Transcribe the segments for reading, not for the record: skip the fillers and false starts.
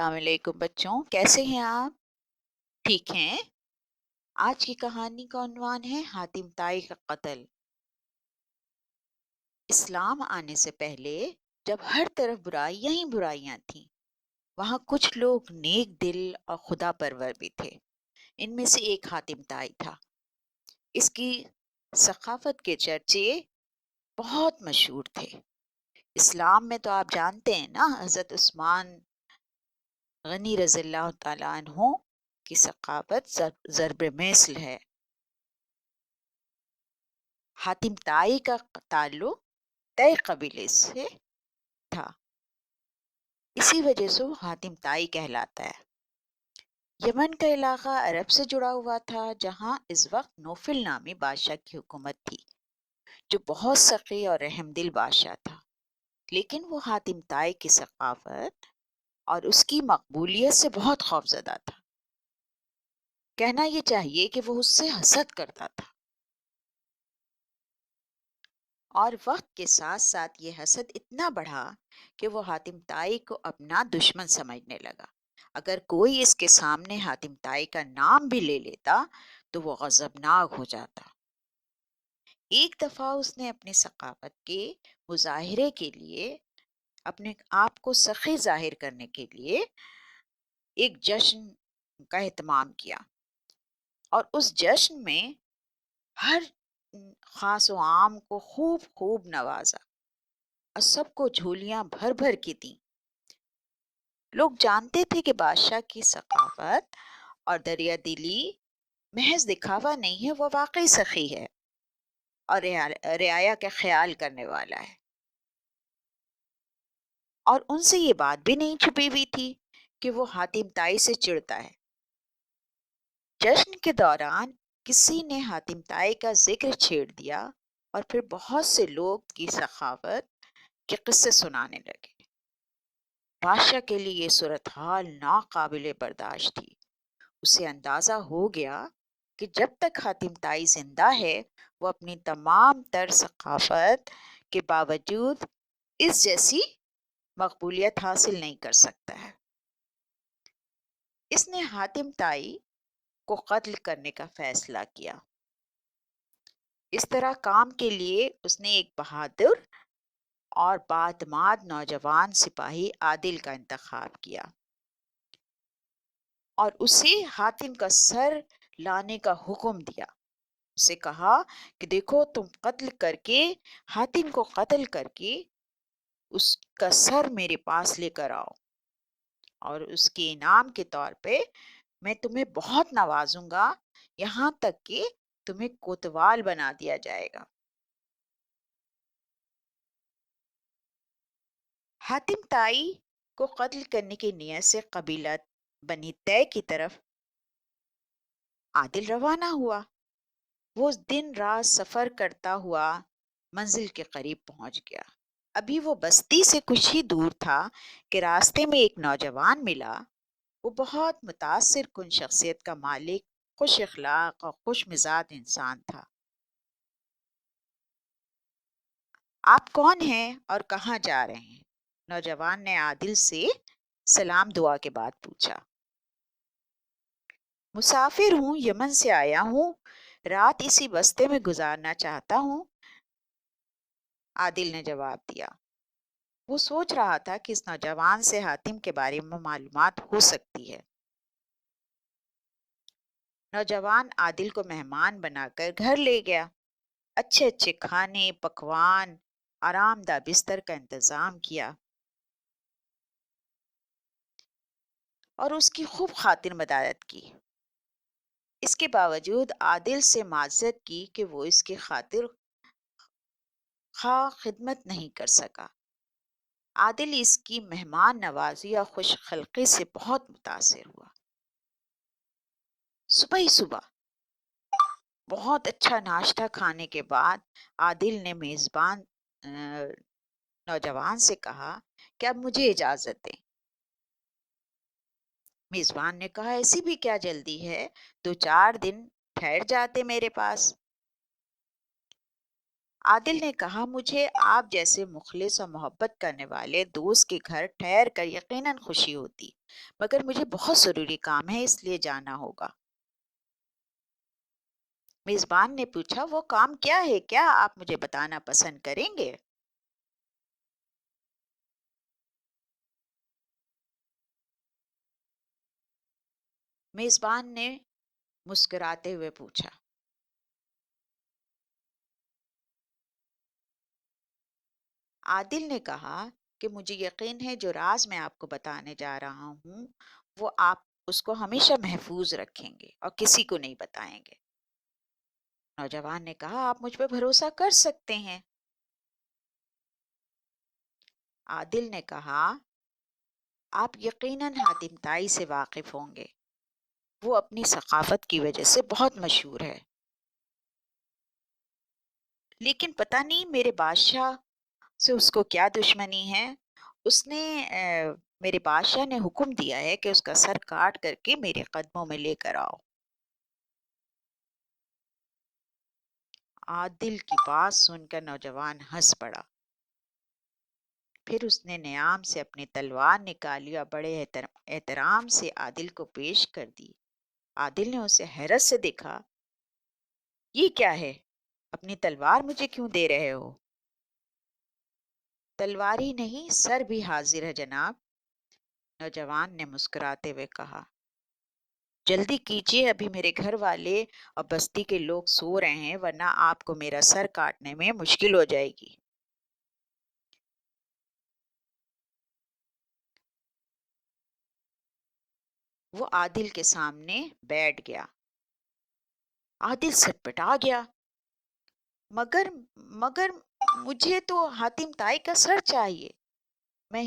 السلام علیکم بچوں، کیسے ہیں آپ؟ ٹھیک ہیں؟ آج کی کہانی کا عنوان ہے حاتم طائی کا قتل۔ اسلام آنے سے پہلے جب ہر طرف برائیاں ہی برائیاں تھیں، وہاں کچھ لوگ نیک دل اور خدا پرور بھی تھے۔ ان میں سے ایک حاتم طائی تھا۔ اس کی ثقافت کے چرچے بہت مشہور تھے۔ اسلام میں تو آپ جانتے ہیں نا، حضرت عثمان غنی رضی اللہ تعالیٰ عنہ کی ثقافت ضرب مثل ہے۔ حاتم طائی کا تعلق طے قبیلے سے تھا، اسی وجہ سے وہ حاتم طائی کہلاتا ہے۔ یمن کا علاقہ عرب سے جڑا ہوا تھا، جہاں اس وقت نوفل نامی بادشاہ کی حکومت تھی، جو بہت سخی اور رحم دل بادشاہ تھا۔ لیکن وہ حاتم طائی کی ثقافت اور اس کی مقبولیت سے بہت خوفزدہ تھا۔ کہنا یہ چاہیے کہ وہ اس سے حسد کرتا تھا، اور وقت کے ساتھ ساتھ یہ حسد اتنا بڑھا کہ وہ حاتم طائی کو اپنا دشمن سمجھنے لگا۔ اگر کوئی اس کے سامنے حاتم طائی کا نام بھی لے لیتا تو وہ غضبناک ہو جاتا۔ ایک دفعہ اس نے اپنی ثقافت کے مظاہرے کے لیے، اپنے آپ کو سخی ظاہر کرنے کے لیے ایک جشن کا اہتمام کیا، اور اس جشن میں ہر خاص و عام کو خوب خوب نوازا اور سب کو جھولیاں بھر بھر کی دیں۔ لوگ جانتے تھے کہ بادشاہ کی ثقافت اور دریا دلی محض دکھاوا نہیں ہے، وہ واقعی سخی ہے اور رعایا کا خیال کرنے والا ہے۔ اور ان سے یہ بات بھی نہیں چھپی ہوئی تھی کہ وہ حاتم طائی سے چڑھتا ہے۔ جشن کے دوران کسی نے حاتم طائی کا ذکر چھیڑ دیا، اور پھر بہت سے لوگ کی سخاوت کے قصے سنانے لگے۔ بادشاہ کے لیے یہ صورتحال ناقابل برداشت تھی۔ اسے اندازہ ہو گیا کہ جب تک حاتم طائی زندہ ہے، وہ اپنی تمام تر ثقافت کے باوجود اس جیسی مقبولیت حاصل نہیں کر سکتا ہے۔ اس نے حاتم طائی کو قتل کرنے کا فیصلہ کیا۔ اس طرح کام کے لیے اس نے ایک بہادر اور بااعتماد نوجوان سپاہی عادل کا انتخاب کیا، اور اسے حاتم کا سر لانے کا حکم دیا۔ اسے کہا کہ دیکھو، تم قتل کر کے، حاتم کو قتل کر کے اس کا سر میرے پاس لے کر آؤ، اور اس کے انعام کے طور پہ میں تمہیں بہت نوازوں گا، یہاں تک کہ تمہیں کوتوال بنا دیا جائے گا۔ حاتم طائی کو قتل کرنے کی نیت سے قبیلہ بنی طے کی طرف عادل روانہ ہوا۔ وہ دن رات سفر کرتا ہوا منزل کے قریب پہنچ گیا۔ ابھی وہ بستی سے کچھ ہی دور تھا کہ راستے میں ایک نوجوان ملا۔ وہ بہت متاثر کن شخصیت کا مالک، خوش اخلاق اور خوش مزاج انسان تھا۔ آپ کون ہیں اور کہاں جا رہے ہیں؟ نوجوان نے عادل سے سلام دعا کے بعد پوچھا۔ مسافر ہوں، یمن سے آیا ہوں، رات اسی بستے میں گزارنا چاہتا ہوں، عادل نے جواب دیا۔ وہ سوچ رہا تھا کہ اس نوجوان سے حاتم کے بارے میں معلومات ہو سکتی ہے۔ نوجوان عادل کو مہمان بنا کر گھر لے گیا۔ اچھے اچھے کھانے پکوان، آرام دہ بستر کا انتظام کیا، اور اس کی خوب خاطر مدارت کی۔ اس کے باوجود عادل سے معذرت کی کہ وہ اس کی خاطر خواہ خدمت نہیں کر سکا۔ عادل اس کی مہمان نوازی اور خوش خلقی سے بہت متاثر ہوا۔ صبح ہی صبح بہت اچھا ناشتہ کھانے کے بعد عادل نے میزبان نوجوان سے کہا کہ اب مجھے اجازت دیں۔ میزبان نے کہا ایسی بھی کیا جلدی ہے، 2-4 دن ٹھہر جاتے میرے پاس۔ عادل نے کہا مجھے آپ جیسے مخلص اور محبت کرنے والے دوست کے گھر ٹھہر کر یقیناً خوشی ہوتی، مگر مجھے بہت ضروری کام ہے اس لیے جانا ہوگا۔ میزبان نے پوچھا وہ کام کیا ہے، کیا آپ مجھے بتانا پسند کریں گے؟ میزبان نے مسکراتے ہوئے پوچھا۔ عادل نے کہا کہ مجھے یقین ہے جو راز میں آپ کو بتانے جا رہا ہوں وہ آپ اس کو ہمیشہ محفوظ رکھیں گے اور کسی کو نہیں بتائیں گے۔ نوجوان نے کہا آپ مجھ پہ بھروسہ کر سکتے ہیں۔ عادل نے کہا آپ یقیناً حاتم طائی سے واقف ہوں گے، وہ اپنی ثقافت کی وجہ سے بہت مشہور ہے، لیکن پتہ نہیں میرے بادشاہ سے اس کو کیا دشمنی ہے۔ اس نے میرے بادشاہ نے حکم دیا ہے کہ اس کا سر کاٹ کر کے میرے قدموں میں لے کر آؤ۔ عادل کی بات سن کر نوجوان ہنس پڑا، پھر اس نے نیام سے اپنی تلوار نکالی اور بڑے احترام سے عادل کو پیش کر دی۔ عادل نے اسے حیرت سے دیکھا، یہ کیا ہے؟ اپنی تلوار مجھے کیوں دے رہے ہو؟ تلوار ہی نہیں سر بھی حاضر ہے جناب، نوجوان نے مسکراتے ہوئے کہا۔ جلدی کیجیے، ابھی میرے گھر والے اور بستی کے لوگ سو رہے ہیں ورنہ آپ کو میرا سر کاٹنے میں مشکل ہو جائے گی۔ وہ عادل کے سامنے بیٹھ گیا۔ عادل سٹپٹا گیا، مگر مگر مجھے تو حاتم طائی کا سر چاہیے، میں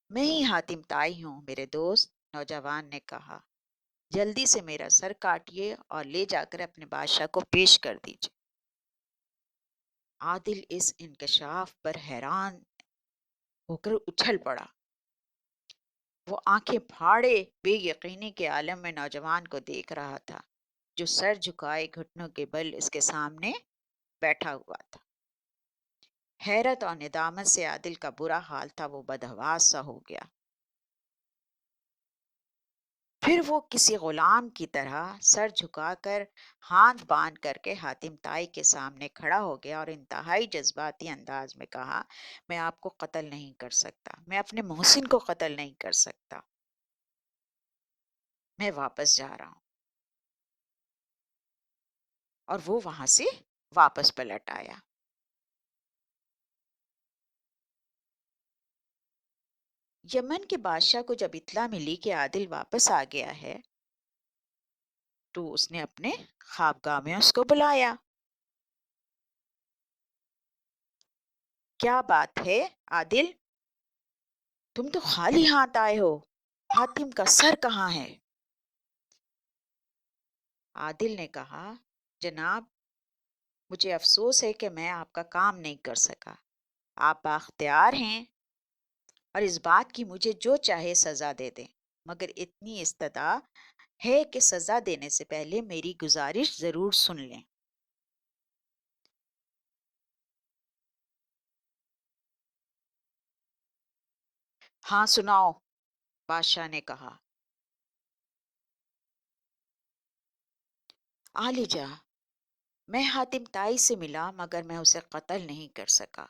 میں ہی حاتم طائی ہوں میرے دوست، نوجوان نے کہا۔ جلدی سے میرا سر کاٹیے اور لے جا کر اپنے بادشاہ کو پیش کر دیجیے۔ عادل اس انکشاف پر حیران ہو کر اچھل پڑا۔ وہ آنکھیں پھاڑے بے یقینی کے عالم میں نوجوان کو دیکھ رہا تھا جو سر جھکائے گھٹنوں کے بل اس کے سامنے بیٹھا ہوا تھا۔ حیرت اور ندامت سے عادل کا برا حال تھا، وہ بدحواس سا ہو گیا۔ پھر وہ کسی غلام کی طرح سر جھکا کر ہاتھ باندھ کر کے حاتم طائی کے سامنے کھڑا ہو گیا اور انتہائی جذباتی انداز میں کہا میں آپ کو قتل نہیں کر سکتا، میں اپنے محسن کو قتل نہیں کر سکتا، میں واپس جا رہا ہوں۔ اور وہ وہاں سے واپس پلٹ آیا۔ یمن کے بادشاہ کو جب اطلاع ملی کہ عادل واپس آ گیا ہے تو اس نے اپنے خوابگاہ میں اس کو بلایا۔ کیا بات ہے عادل، تم تو خالی ہاتھ آئے ہو، حاتم کا سر کہاں ہے؟ عادل نے کہا جناب مجھے افسوس ہے کہ میں آپ کا کام نہیں کر سکا، آپ بااختیار ہیں اور اس بات کی مجھے جو چاہے سزا دے دیں، مگر اتنی استدعا ہے کہ سزا دینے سے پہلے میری گزارش ضرور سن لیں۔ ہاں سناؤ، بادشاہ نے کہا۔ عالیجا میں حاتم طائی سے ملا مگر میں اسے قتل نہیں کر سکا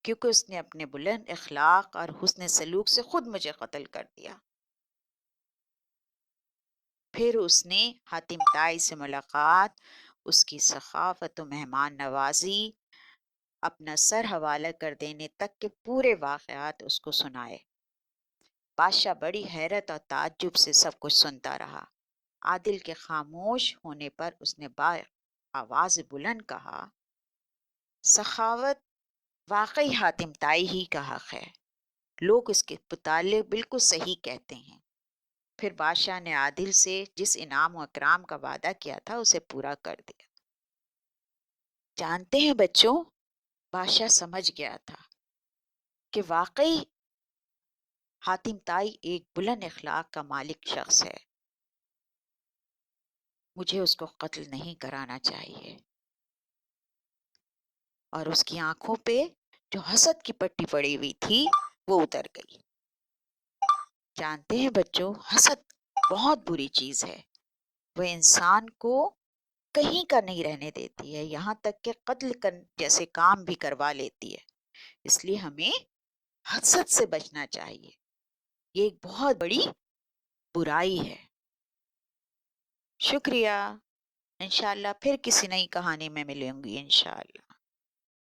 کیونکہ اس نے اپنے بلند اخلاق اور حسن سلوک سے خود مجھے قتل کر دیا۔ پھر اس نے حاتم طائی سے ملاقات، اس کی سخاوت و مہمان نوازی، اپنا سر حوالہ کر دینے تک کے پورے واقعات اس کو سنائے۔ بادشاہ بڑی حیرت اور تعجب سے سب کچھ سنتا رہا۔ عادل کے خاموش ہونے پر اس نے با آواز بلند کہا سخاوت واقعی حاتم طائی ہی کا حق ہے، لوگ اس کے متعلق بالکل صحیح کہتے ہیں۔ پھر بادشاہ نے عادل سے جس انعام و اکرام کا وعدہ کیا تھا اسے پورا کر دیا۔ جانتے ہیں بچوں، بادشاہ سمجھ گیا تھا کہ واقعی حاتم طائی ایک بلند اخلاق کا مالک شخص ہے، مجھے اس کو قتل نہیں کرانا چاہیے۔ اور اس کی آنکھوں پہ جو حسد کی پٹی پڑی ہوئی تھی وہ اتر گئی۔ جانتے ہیں بچوں، حسد بہت بری چیز ہے، وہ انسان کو کہیں کا نہیں رہنے دیتی ہے، یہاں تک کہ قتل جیسے کام بھی کروا لیتی ہے۔ اس لیے ہمیں حسد سے بچنا چاہیے، یہ ایک بہت بڑی برائی ہے۔ شکریہ، انشاءاللہ پھر کسی نئی کہانی میں ملوں گی انشاءاللہ۔